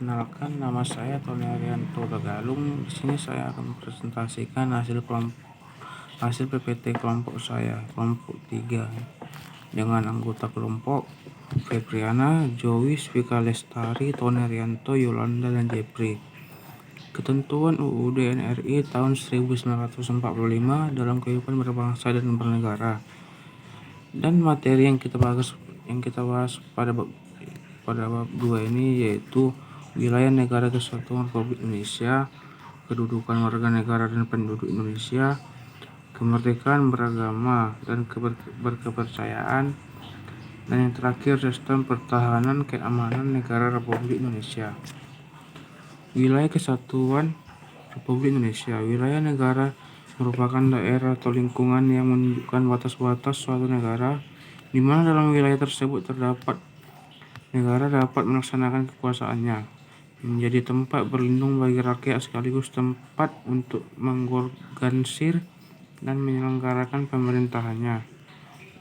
Perkenalkan, nama saya Tony Arianto Tagalung. Di sini saya akan mempresentasikan hasil PPT kelompok saya, kelompok 3, dengan anggota kelompok Febriana, Joyce, Vika Lestari, Tony Arianto, Yolanda, dan Jepri. Ketentuan UUD NRI tahun 1945 dalam kehidupan berbangsa dan bernegara. Dan materi yang kita bahas pada bab 2 ini yaitu wilayah negara kesatuan Republik Indonesia, kedudukan warga negara dan penduduk Indonesia, kemerdekaan beragama dan berkepercayaan, dan yang terakhir sistem pertahanan keamanan negara Republik Indonesia. Wilayah kesatuan Republik Indonesia. Wilayah negara merupakan daerah atau lingkungan yang menunjukkan batas-batas suatu negara, di mana dalam wilayah tersebut negara dapat melaksanakan kekuasaannya, menjadi tempat berlindung bagi rakyat sekaligus tempat untuk mengorganisir dan menyelenggarakan pemerintahannya.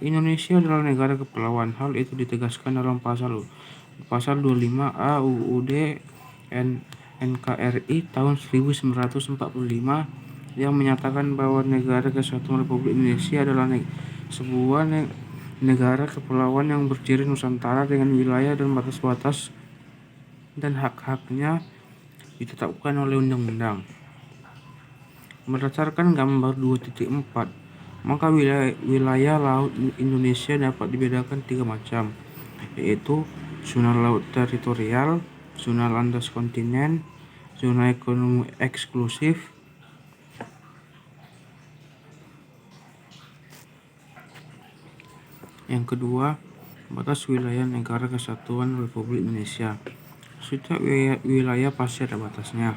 Indonesia adalah negara kepulauan. Hal itu ditegaskan dalam pasal 25A UUD NKRI tahun 1945 yang menyatakan bahwa negara kesatuan Republik Indonesia adalah sebuah negara kepulauan yang berdiri Nusantara dengan wilayah dan batas-batas dan hak-haknya ditetapkan oleh undang-undang. Berdasarkan gambar 2.4, maka wilayah laut Indonesia dapat dibedakan 3 macam, yaitu zona laut teritorial, zona landas kontinen, zona ekonomi eksklusif, yang kedua, batas wilayah negara kesatuan Republik Indonesia. Setiap wilayah pasti ada batasnya.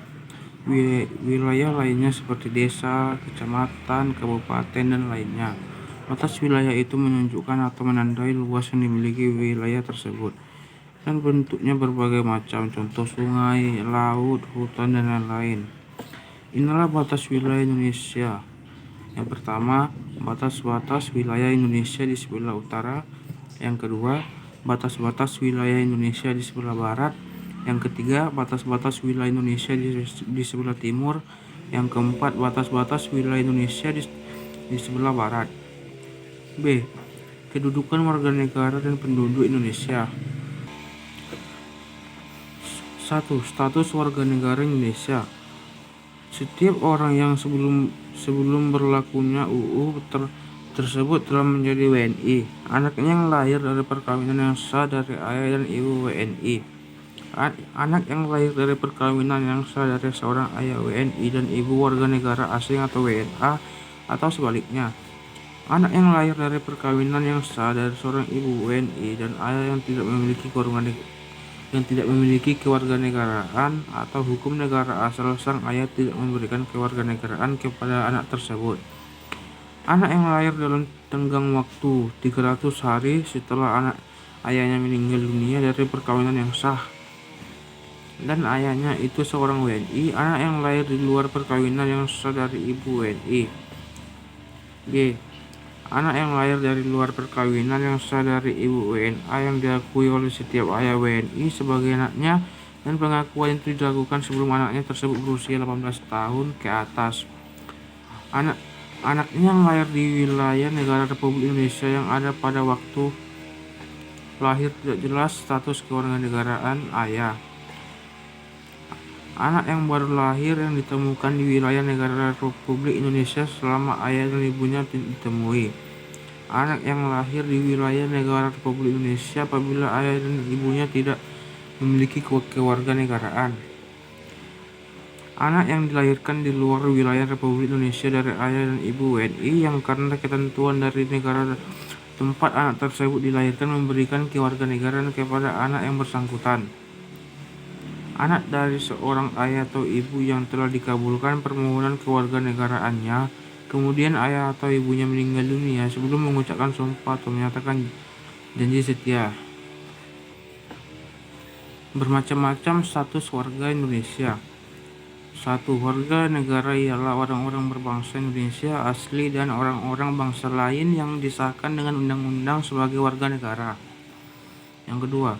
Wilayah lainnya seperti desa, kecamatan, kabupaten, dan lainnya. Batas wilayah itu menunjukkan atau menandai luas yang dimiliki wilayah tersebut, dan bentuknya berbagai macam, contoh sungai, laut, hutan, dan lain-lain. Inilah batas wilayah Indonesia. Yang pertama, batas-batas wilayah Indonesia di sebelah utara. Yang kedua, batas-batas wilayah Indonesia di sebelah barat. Yang ketiga, batas-batas wilayah Indonesia di sebelah timur. Yang keempat, batas-batas wilayah Indonesia di sebelah barat. B. Kedudukan warga negara dan penduduk Indonesia. 1. Status warga negara Indonesia. Setiap orang yang sebelum berlakunya UU tersebut telah menjadi WNI. Anaknya yang lahir dari perkawinan yang sah dari ayah dan ibu WNI. Anak yang lahir dari perkawinan yang sah dari seorang ayah WNI dan ibu warga negara asing atau WNA, atau sebaliknya. Anak yang lahir dari perkawinan yang sah dari seorang ibu WNI dan ayah yang tidak memiliki kewarganegaraan atau hukum negara asal sang ayah tidak memberikan kewarganegaraan kepada anak tersebut. Anak yang lahir dalam tenggang waktu 300 hari setelah ayahnya meninggal dunia dari perkawinan yang sah dan ayahnya itu seorang WNI. Anak yang lahir di luar perkawinan yang sah dari ibu WNI. G. Anak yang lahir dari luar perkawinan yang sah dari ibu WNA yang diakui oleh setiap ayah WNI sebagai anaknya, dan pengakuan itu dilakukan sebelum anaknya tersebut berusia 18 tahun ke atas. Anaknya yang lahir di wilayah negara Republik Indonesia yang ada pada waktu lahir tidak jelas status kewarganegaraan ayah. Anak yang baru lahir yang ditemukan di wilayah negara Republik Indonesia selama ayah dan ibunya ditemui. Anak yang lahir di wilayah negara Republik Indonesia apabila ayah dan ibunya tidak memiliki kewarganegaraan. Anak yang dilahirkan di luar wilayah Republik Indonesia dari ayah dan ibu WNI yang karena ketentuan dari negara tempat anak tersebut dilahirkan memberikan kewarganegaraan kepada anak yang bersangkutan. Anak dari seorang ayah atau ibu yang telah dikabulkan permohonan kewarganegaraannya, kemudian ayah atau ibunya meninggal dunia sebelum mengucapkan sumpah atau menyatakan janji setia. Bermacam-macam status warga Indonesia. 1. Warga negara ialah orang-orang berbangsa Indonesia asli dan orang-orang bangsa lain yang disahkan dengan undang-undang sebagai warga negara. Yang kedua,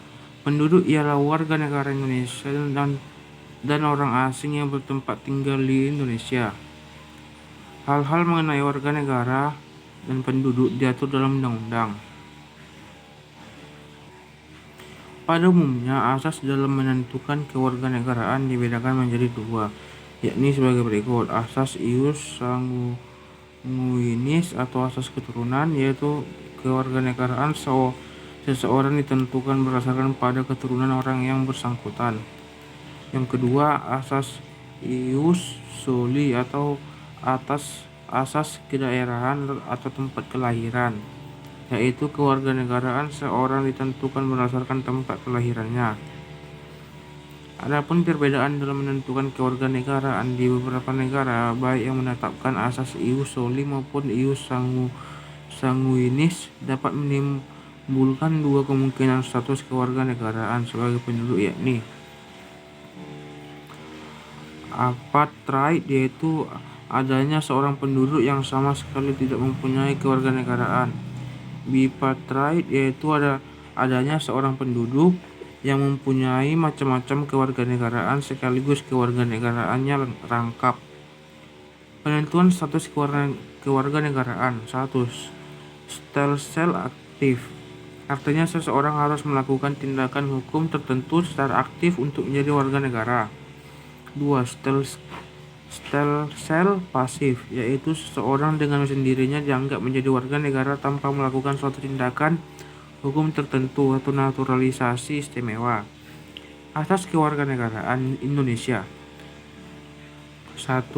Penduduk ialah warga negara Indonesia dan orang asing yang bertempat tinggal di Indonesia. Hal-hal mengenai warga negara dan penduduk diatur dalam undang-undang. Pada umumnya, asas dalam menentukan kewarganegaraan dibedakan menjadi dua, yakni sebagai berikut: asas ius sanguinis atau asas keturunan, yaitu kewarganegaraan seseorang ditentukan berdasarkan pada keturunan orang yang bersangkutan. Yang kedua, asas ius soli atau asas kedaerahan atau tempat kelahiran, yaitu kewarganegaraan seorang ditentukan berdasarkan tempat kelahirannya. Adapun perbedaan dalam menentukan kewarganegaraan di beberapa negara, baik yang menetapkan asas ius soli maupun ius sanguinis, dapat menimbulkan dua kemungkinan status kewarganegaraan sebagai penduduk, yakni apartheid, yaitu adanya seorang penduduk yang sama sekali tidak mempunyai kewarganegaraan. Bipartheid, yaitu adanya seorang penduduk yang mempunyai macam-macam kewarganegaraan sekaligus kewarganegaraannya rangkap. Penentuan status kewarganegaraan. 1. Stelsel aktif, artinya seseorang harus melakukan tindakan hukum tertentu secara aktif untuk menjadi warga negara. 2. Stelsel pasif, yaitu seseorang dengan sendirinya dianggap menjadi warga negara tanpa melakukan suatu tindakan hukum tertentu atau naturalisasi istimewa. Asas kewarganegaraan Indonesia. 1.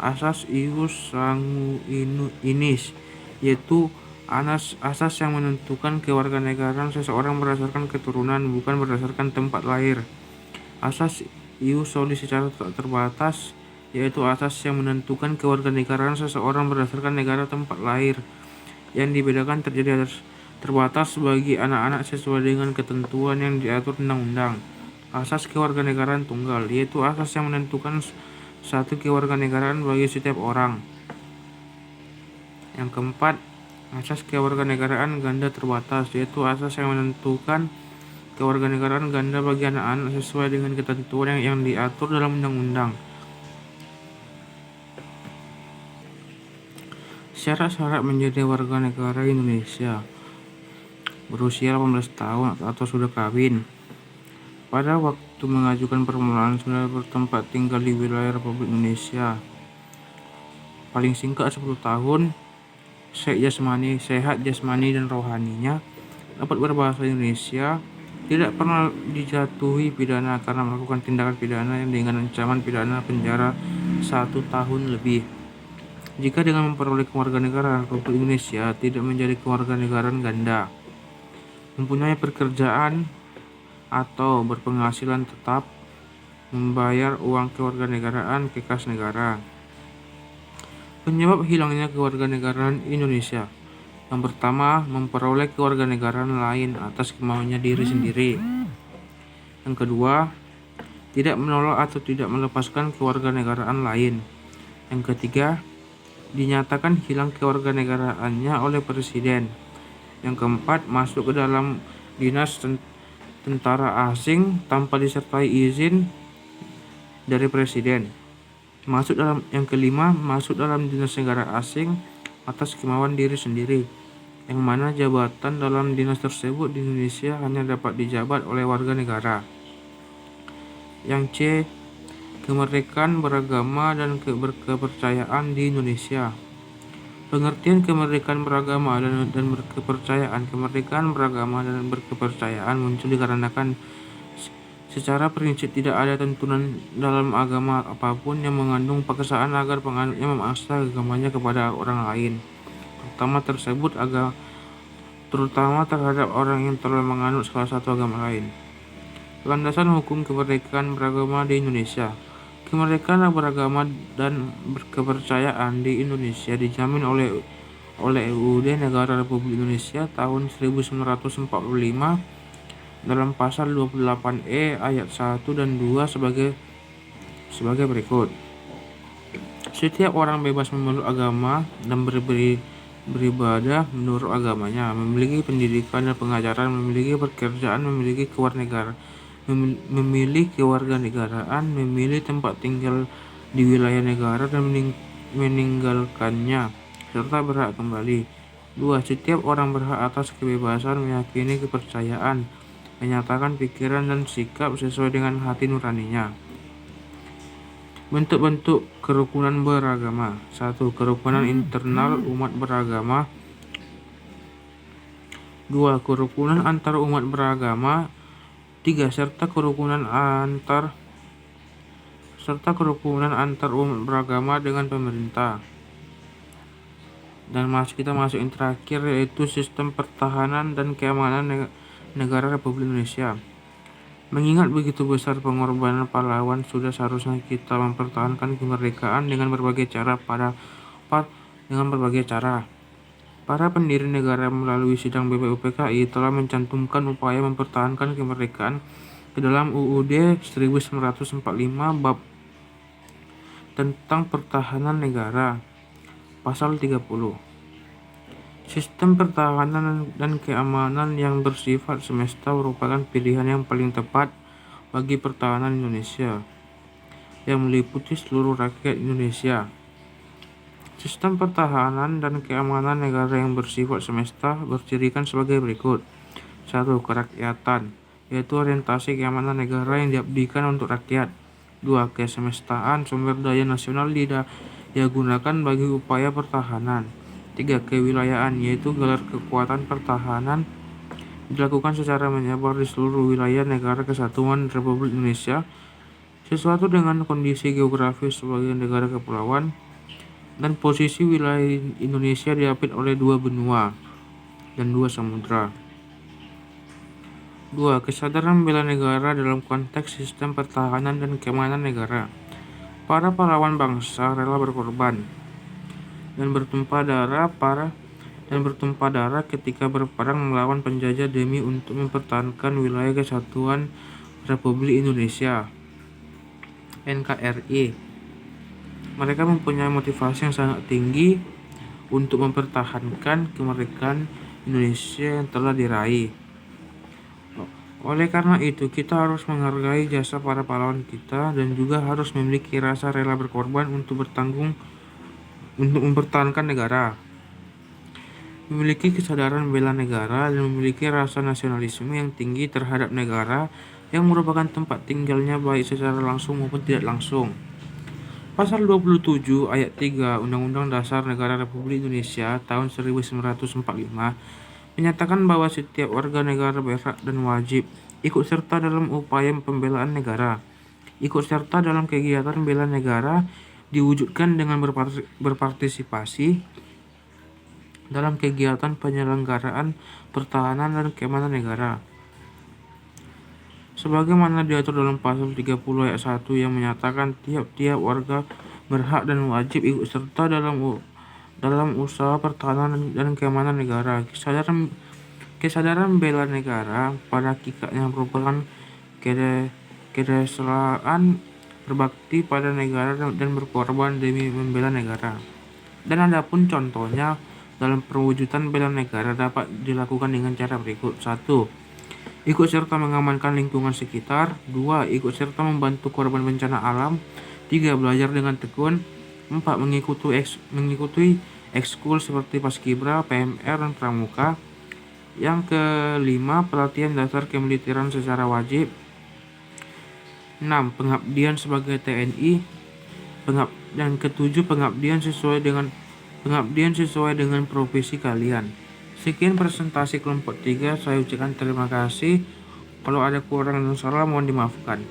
Asas ius sanguinis, yaitu asas yang menentukan kewarganegaraan seseorang berdasarkan keturunan, bukan berdasarkan tempat lahir. Asas ius soli secara terbatas, yaitu asas yang menentukan kewarganegaraan seseorang berdasarkan negara tempat lahir, yang dibedakan terjadi terbatas bagi anak-anak sesuai dengan ketentuan yang diatur undang-undang. Asas kewarganegaraan tunggal, yaitu asas yang menentukan satu kewarganegaraan bagi setiap orang. Yang keempat, asas kewarganegaraan ganda terbatas, yaitu asas yang menentukan kewarganegaraan ganda bagi anak-anak sesuai dengan ketentuan yang diatur dalam undang-undang. Syarat-syarat menjadi warga negara Indonesia: berusia 18 tahun atau sudah kawin, pada waktu mengajukan permohonan sudah bertempat tinggal di wilayah Republik Indonesia, paling singkat 10 tahun, sehat jasmani dan rohaninya, dapat berbahasa Indonesia, tidak pernah dijatuhi pidana karena melakukan tindakan pidana yang dengan ancaman pidana penjara 1 tahun lebih. Jika dengan memperoleh kewarganegaraan Republik Indonesia tidak menjadi kewarganegaraan ganda, mempunyai pekerjaan atau berpenghasilan tetap, membayar uang kewarganegaraan ke kas negara. Penyebab hilangnya kewarganegaraan Indonesia: yang pertama, memperoleh kewarganegaraan lain atas kemauannya diri sendiri. Yang kedua, tidak menolak atau tidak melepaskan kewarganegaraan lain. Yang ketiga, dinyatakan hilang kewarganegaraannya oleh presiden. Yang keempat, masuk ke dalam dinas tentara asing tanpa disertai izin dari presiden. Yang kelima, masuk dalam dinas negara asing atas kemauan diri sendiri, yang mana jabatan dalam dinas tersebut di Indonesia hanya dapat dijabat oleh warga negara. Yang C, kemerdekaan beragama dan berkepercayaan di Indonesia. Pengertian kemerdekaan beragama dan berkepercayaan. Kemerdekaan beragama dan berkepercayaan muncul dikarenakan secara prinsip tidak ada tuntunan dalam agama apapun yang mengandung paksaan agar penganutnya memaksa agamanya kepada orang lain, terutama terhadap orang yang telah menganut salah satu agama lain. Landasan hukum kemerdekaan beragama di Indonesia. Kemerdekaan beragama dan berkepercayaan di Indonesia dijamin oleh UUD Negara Republik Indonesia tahun 1945 dalam pasal 28E ayat 1 dan 2 sebagai berikut. Setiap orang bebas memeluk agama dan beribadah menurut agamanya, memiliki pendidikan dan pengajaran, memiliki pekerjaan, memiliki memilih kewarganegaraan, memilih tempat tinggal di wilayah negara dan meninggalkannya, serta berhak kembali. 2. Setiap orang berhak atas kebebasan meyakini kepercayaan, menyatakan pikiran dan sikap sesuai dengan hati nuraninya. Bentuk-bentuk kerukunan beragama. 1. Kerukunan internal umat beragama. 2. Kerukunan antar umat beragama. 3. Serta kerukunan antar umat beragama dengan pemerintah. Dan kita masuk yang terakhir, yaitu sistem pertahanan dan keamanan negara Republik Indonesia. Mengingat begitu besar pengorbanan pahlawan, sudah seharusnya kita mempertahankan kemerdekaan dengan berbagai cara. Para pendiri negara melalui sidang BPUPKI telah mencantumkan upaya mempertahankan kemerdekaan ke dalam UUD 1945 bab tentang pertahanan negara, pasal 30. Sistem pertahanan dan keamanan yang bersifat semesta merupakan pilihan yang paling tepat bagi pertahanan Indonesia yang meliputi seluruh rakyat Indonesia. Sistem pertahanan dan keamanan negara yang bersifat semesta bercirikan sebagai berikut. 1. Kerakyatan, yaitu orientasi keamanan negara yang diabdikan untuk rakyat. 2. Kesemestaan, sumber daya nasional digunakan bagi upaya pertahanan. 3. Kewilayahan, yaitu gelar kekuatan pertahanan dilakukan secara menyebar di seluruh wilayah negara kesatuan Republik Indonesia sesuatu dengan kondisi geografis sebagai negara kepulauan dan posisi wilayah Indonesia diapit oleh 2 benua dan 2 samudra. 2. Kesadaran bela negara dalam konteks sistem pertahanan dan keamanan negara. Para pahlawan bangsa rela berkorban dan bertumpah darah ketika berperang melawan penjajah demi untuk mempertahankan wilayah kesatuan Republik Indonesia NKRI. Mereka mempunyai motivasi yang sangat tinggi untuk mempertahankan kemerdekaan Indonesia yang telah diraih. Oleh karena itu, kita harus menghargai jasa para pahlawan kita dan juga harus memiliki rasa rela berkorban untuk mempertahankan negara, memiliki kesadaran bela negara, dan memiliki rasa nasionalisme yang tinggi terhadap negara yang merupakan tempat tinggalnya baik secara langsung maupun tidak langsung. Pasal 27 ayat 3 Undang-Undang Dasar Negara Republik Indonesia tahun 1945 menyatakan bahwa setiap warga negara berhak dan wajib ikut serta dalam upaya pembelaan negara. Ikut serta dalam kegiatan bela negara diwujudkan dengan berpartisipasi dalam kegiatan penyelenggaraan pertahanan dan keamanan negara, sebagaimana diatur dalam pasal 30 ayat 1 yang menyatakan tiap-tiap warga berhak dan wajib ikut serta dalam usaha pertahanan dan keamanan negara. Kesadaran bela negara pada hakikatnya merupakan kerelaan berbakti pada negara dan berkorban demi membela negara. Dan adapun contohnya dalam perwujudan bela negara dapat dilakukan dengan cara berikut. 1. Ikut serta mengamankan lingkungan sekitar. 2. Ikut serta membantu korban bencana alam. 3. Belajar dengan tekun. 4. Mengikuti ekskul seperti Paskibra, PMR, dan Pramuka. Yang kelima, pelatihan dasar kemiliteran secara wajib. 6. Pengabdian sebagai TNI. Dan ketujuh, pengabdian sesuai dengan profesi kalian. Sekian presentasi kelompok 3, saya ucapkan terima kasih. Kalau ada kurang dan salah mohon dimaafkan.